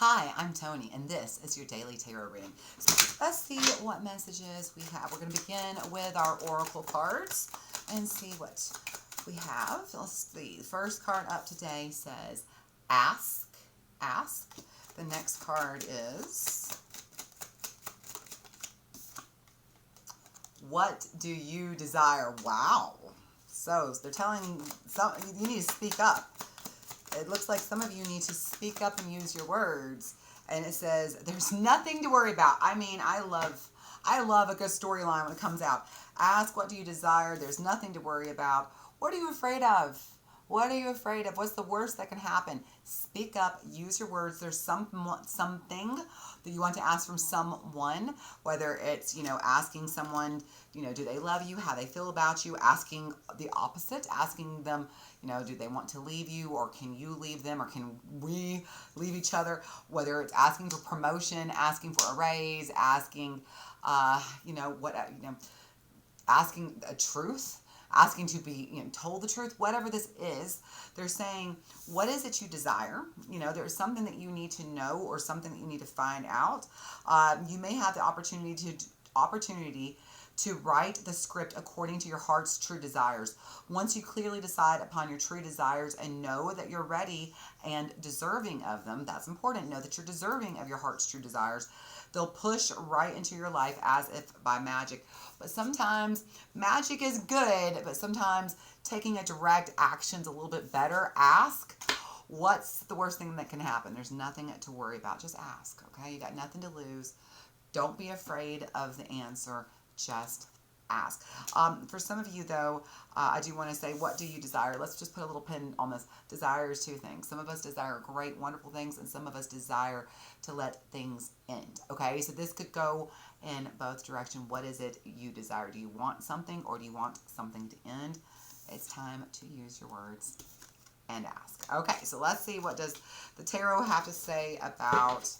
Hi, I'm Toni, and this is your daily tarot reading. So let's see what messages we have. We're going to begin with our oracle cards and see what we have. Let's see. The first card up today says, ask, ask. The next card is, what do you desire? Wow. So they're telling you need to speak up. It looks like some of you need to speak up and use your words. And it says, there's nothing to worry about. I mean, I love a good storyline when it comes out. Ask, what do you desire? There's nothing to worry about. What are you afraid of? What are you afraid of? What's the worst that can happen? Speak up, use your words. There's something that you want to ask from someone, whether it's, asking someone, do they love you? How they feel about you? Asking the opposite, asking them, do they want to leave you, or can you leave them, or can we leave each other? Whether it's asking for promotion, asking for a raise, asking, asking a truth, asking to be told the truth, whatever this is, they're saying, what is it you desire? There's something that you need to know or something that you need to find out. You may have the opportunity to write the script according to your heart's true desires. Once you clearly decide upon your true desires and know that you're ready and deserving of them, that's important. Know that you're deserving of your heart's true desires. They'll push right into your life as if by magic. But sometimes magic is good, but sometimes taking a direct action's a little bit better. Ask, what's the worst thing that can happen? There's nothing to worry about. Just ask, okay? You got nothing to lose. Don't be afraid of the answer. Just ask. For some of you, though, I do want to say, what do you desire? Let's just put a little pin on this. Desire is two things. Some of us desire great, wonderful things, and some of us desire to let things end. Okay, so this could go in both directions. What is it you desire? Do you want something, or do you want something to end? It's time to use your words and ask. Okay, so let's see, what does the tarot have to say about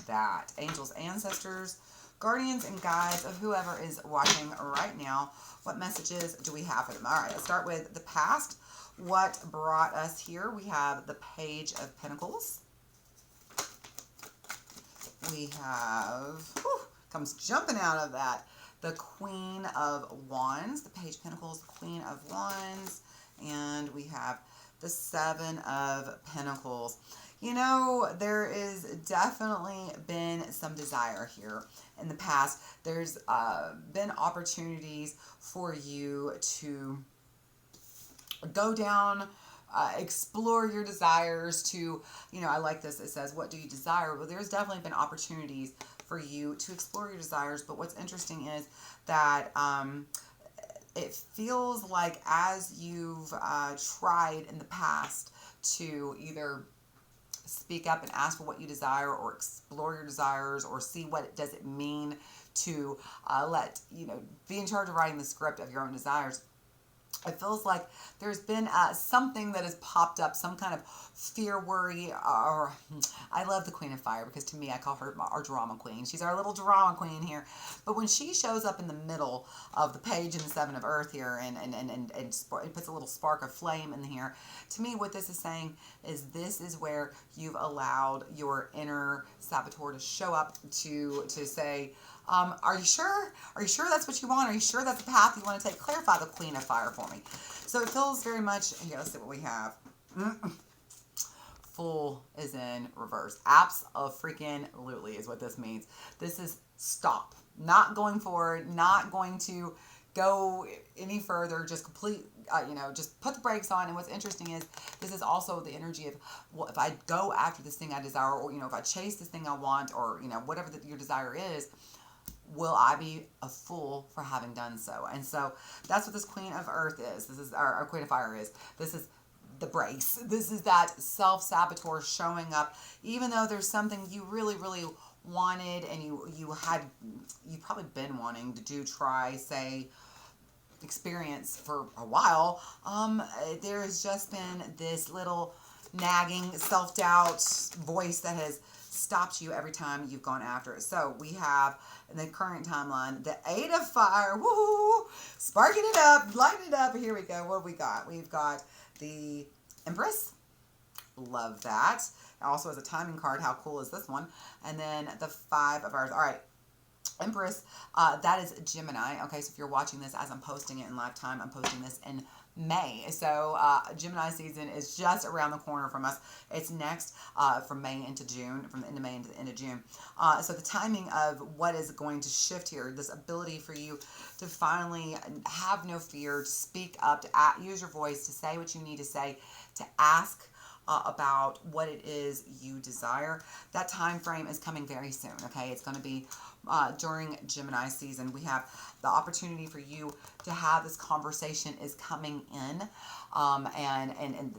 that? Angels, ancestors, guardians, and guides of whoever is watching right now, what messages do we have for them? All right, let's start with the past. What brought us here? We have the Page of Pentacles. We have, comes jumping out of that, the Queen of Wands. The Page of Pentacles, the Queen of Wands. And we have the Seven of Pentacles. There is definitely been some desire here in the past. There's been opportunities for you to go down, explore your desires to, I like this. It says, what do you desire? Well, there's definitely been opportunities for you to explore your desires. But what's interesting is that it feels like as you've tried in the past to either speak up and ask for what you desire, or explore your desires, or see what does it mean to be in charge of writing the script of your own desires, it feels like there's been something that has popped up, some kind of fear, worry, or I love the Queen of Fire because to me, I call her our drama queen. She's our little drama queen here. But when she shows up in the middle of the Page and the Seven of Earth here and it puts a little spark of flame in here, to me, what this is saying is this is where you've allowed your inner saboteur to show up to say, are you sure? Are you sure that's what you want? Are you sure that's the path you want to take? Clarify the Queen of Fire for me. So it feels very much, here, let's see what we have. Fool is in reverse. Abso-freaking-lutely is what this means. This is stop. Not going forward, not going to go any further, just just put the brakes on. And what's interesting is this is also the energy of, well, if I go after this thing I desire, or, if I chase this thing I want, or, whatever your desire is, will I be a fool for having done so? And so that's what this Queen of Earth is. This is our Queen of Fire is. This is the brace. This is that self-saboteur showing up, even though there's something you really, really wanted, and you've probably been wanting to do, try, say, experience for a while. There has just been this little nagging self-doubt voice that has stopped you every time you've gone after it. So we have, in the current timeline, the Eight of Fire, woo, sparking it up, lighting it up. Here we go. What have we got? We've got the Empress. Love that. Also as a timing card, how cool is this one? And then the Five of Earth. All right, Empress, that is Gemini. Okay, so if you're watching this as I'm posting it in live time, I'm posting this in May. So Gemini season is just around the corner from us. It's next from May into June, from the end of May into the end of June. So the timing of what is going to shift here, this ability for you to finally have no fear, to speak up, to use your voice, to say what you need to say, to ask about what it is you desire. That time frame is coming very soon. Okay, it's going to be during Gemini season. We have the opportunity for you to have this conversation is coming in, and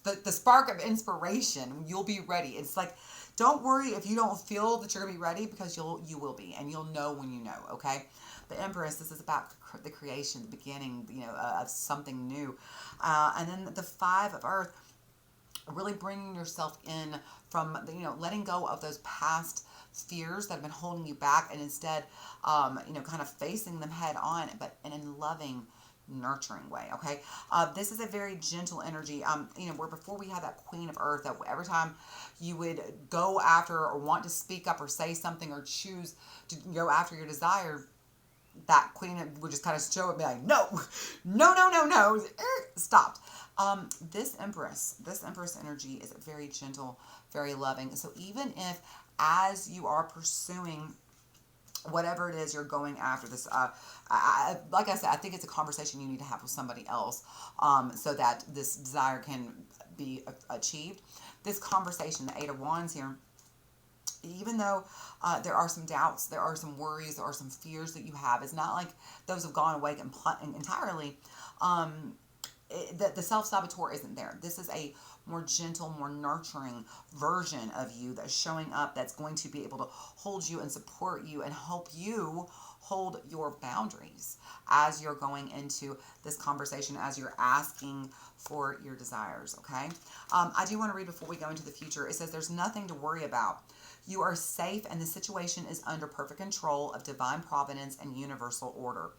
the spark of inspiration. You'll be ready. It's like, don't worry if you don't feel that you're gonna be ready, because you will be, and you'll know when you know. Okay, the Empress. This is about the creation, the beginning, of something new, and then the Five of Earth. Really bringing yourself in from, letting go of those past fears that have been holding you back, and instead, kind of facing them head on, but in a loving, nurturing way. Okay, this is a very gentle energy. Where before we had that Queen of Earth, that every time you would go after or want to speak up or say something or choose to go after your desire, that Queen would just kind of show up and be like, no, no, no, no, no, stopped. This Empress energy is very gentle, very loving. So even if, as you are pursuing whatever it is you're going after, this, like I said, I think it's a conversation you need to have with somebody else, so that this desire can be achieved. This conversation, the Eight of Wands here, even though there are some doubts, there are some worries, there are some fears that you have, it's not like those have gone away entirely. The self-saboteur isn't there. This is a more gentle, more nurturing version of you that's showing up, that's going to be able to hold you and support you and help you hold your boundaries as you're going into this conversation, as you're asking for your desires, okay? I do want to read before we go into the future. It says, there's nothing to worry about. You are safe, and the situation is under perfect control of divine providence and universal order.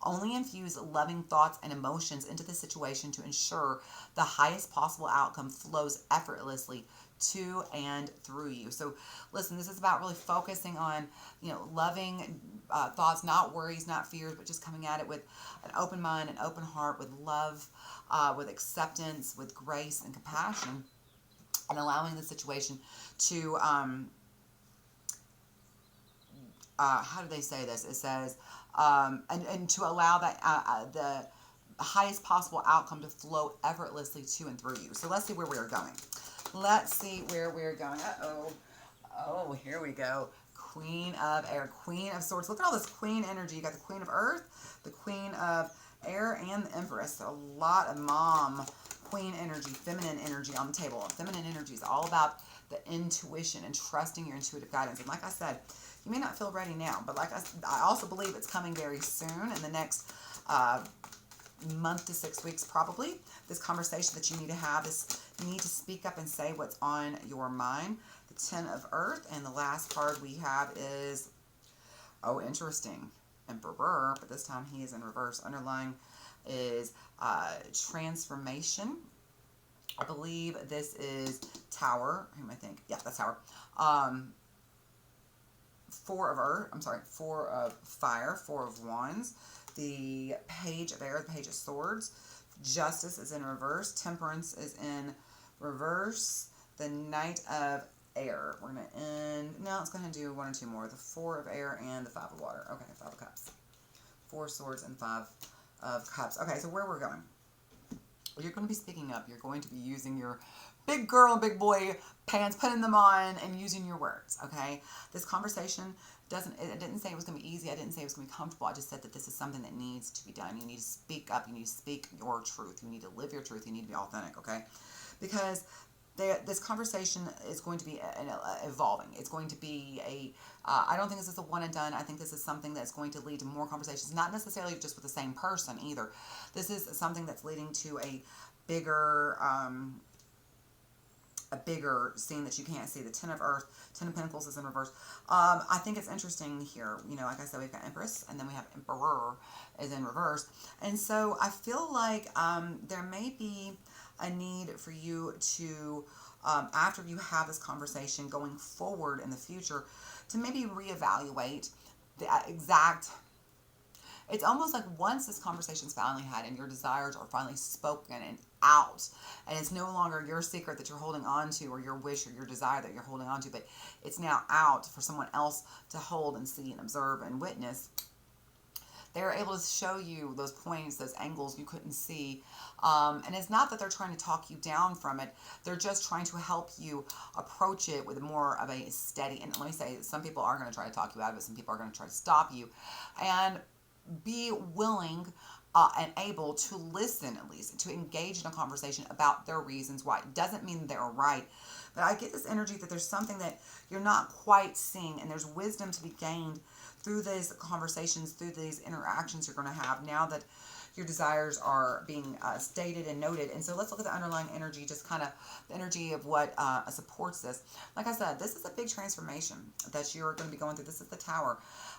Only infuse loving thoughts and emotions into the situation to ensure the highest possible outcome flows effortlessly to and through you. So listen, this is about really focusing on, loving thoughts, not worries, not fears, but just coming at it with an open mind, an open heart, with love, with acceptance, with grace and compassion, and allowing the situation to, how do they say this? It says, and to allow that the highest possible outcome to flow effortlessly to and through you. So let's see where we're going. Let's see where we're going. Oh, here we go. Queen of Air, Queen of Swords. Look at all this Queen energy. You got the Queen of Earth, the Queen of Air, and the Empress. A lot of mom, Queen energy, feminine energy on the table. Feminine energy is all about the intuition and trusting your intuitive guidance. And like I said, you may not feel ready now, but I also believe it's coming very soon, in the next month to 6 weeks probably. This conversation that you need to have, this need to speak up and say what's on your mind. The Ten of Earth, and the last card we have is, oh, interesting, Emperor, but this time he is in reverse. Underlying is transformation. I believe this is Tower. Who am I think? Yeah, that's Tower. Four of Fire, Four of Wands, the Page of Air, the Page of Swords, Justice is in reverse, Temperance is in reverse, the Knight of Air. We're going to end, no, it's going to do one or two more, the Four of Air and the Five of Water. Okay, Five of Cups. Four Swords and Five of Cups. Okay, so where we're going. You're going to be speaking up. You're going to be using your big girl and big boy pants, putting them on, and using your words, okay? This conversation it didn't say it was going to be easy. I didn't say it was going to be comfortable. I just said that this is something that needs to be done. You need to speak up. You need to speak your truth. You need to live your truth. You need to be authentic, okay? Because this conversation is going to be evolving. It's going to be I don't think this is a one and done. I think this is something that's going to lead to more conversations, not necessarily just with the same person either. This is something that's leading to a bigger scene that you can't see. The Ten of Earth, Ten of Pentacles is in reverse. I think it's interesting here. Like I said, we've got Empress, and then we have Emperor is in reverse. And so I feel like there may be a need for you to after you have this conversation going forward in the future, to maybe reevaluate the exact. It's almost like once this conversation's finally had and your desires are finally spoken and out, and it's no longer your secret that you're holding on to, or your wish or your desire that you're holding on to, but it's now out for someone else to hold and see and observe and witness. They're able to show you those points, those angles you couldn't see. And it's not that they're trying to talk you down from it. They're just trying to help you approach it with more of a steady. And let me say, some people are going to try to talk you out of it. Some people are going to try to stop you. And be willing and able to listen, at least, to engage in a conversation about their reasons why. It doesn't mean they're right. But I get this energy that there's something that you're not quite seeing, and there's wisdom to be gained through these conversations, through these interactions you're going to have now that your desires are being stated and noted. And so let's look at the underlying energy, just kind of the energy of what supports this. Like I said, this is a big transformation that you're going to be going through. This is the Tower.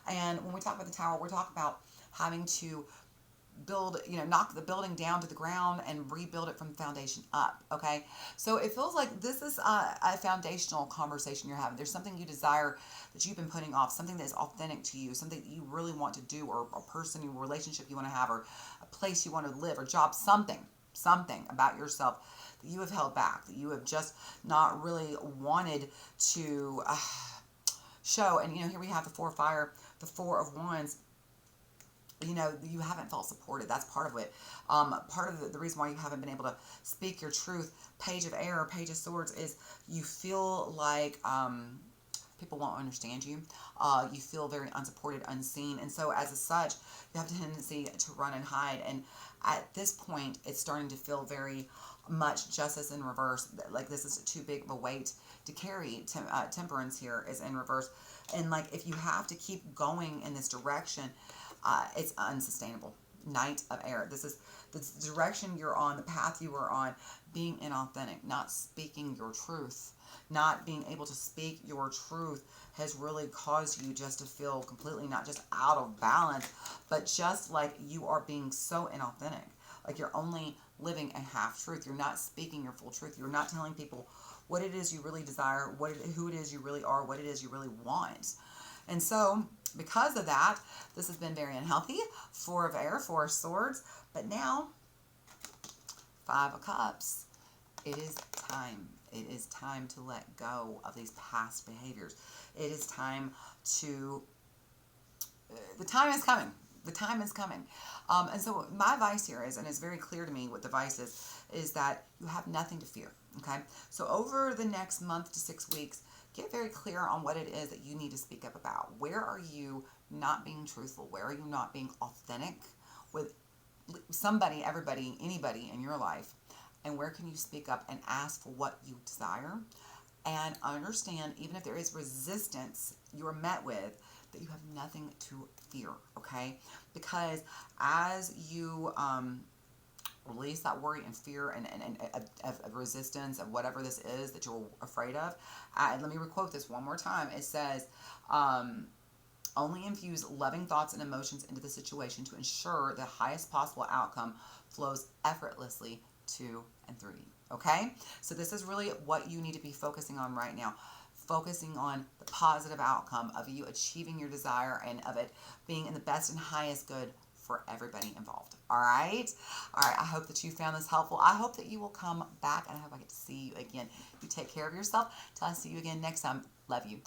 And when we talk about the Tower, we're talking about having to build, knock the building down to the ground and rebuild it from the foundation up. Okay. So it feels like this is a foundational conversation you're having. There's something you desire that you've been putting off, something that is authentic to you, something that you really want to do, or a person, or relationship you want to have, or a place you want to live, or job, something about yourself that you have held back, that you have just not really wanted to show. And, here we have the Four of Fire, the Four of Wands. You haven't felt supported. That's part of it. Part of the reason why you haven't been able to speak your truth. Page of Air, Page of Swords, is you feel like people won't understand you. You feel very unsupported, unseen. And so as such, you have a tendency to run and hide. And at this point, it's starting to feel very much justice in reverse. Like this is too big of a weight to carry. Temperance here is in reverse. And like if you have to keep going in this direction, it's unsustainable. Knight of Air. This is the direction you're on, the path you are on, being inauthentic, not speaking your truth, not being able to speak your truth has really caused you just to feel completely not just out of balance, but just like you are being so inauthentic. Like you're only living a half truth. You're not speaking your full truth. You're not telling people what it is you really desire, who it is you really are, what it is you really want. And so, because of that, this has been very unhealthy. Four of Air, Four of Swords. But now, Five of Cups. It is time. It is time to let go of these past behaviors. It is time to... the time is coming. The time is coming. And so my advice here is, and it's very clear to me what the advice is that you have nothing to fear. Okay? So over the next month to 6 weeks, get very clear on what it is that you need to speak up about. Where are you not being truthful? Where are you not being authentic with somebody, everybody, anybody in your life? And where can you speak up and ask for what you desire? And understand, even if there is resistance you're met with, that you have nothing to fear, okay? Because as you release that worry and fear and of resistance of whatever this is that you're afraid of. And let me requote this one more time. It says, only infuse loving thoughts and emotions into the situation to ensure the highest possible outcome flows effortlessly to and through you. Okay? So this is really what you need to be focusing on right now. Focusing on the positive outcome of you achieving your desire and of it being in the best and highest good for everybody involved. All right? All right. I hope that you found this helpful. I hope that you will come back, and I hope I get to see you again. You take care of yourself. Till I see you again next time. Love you.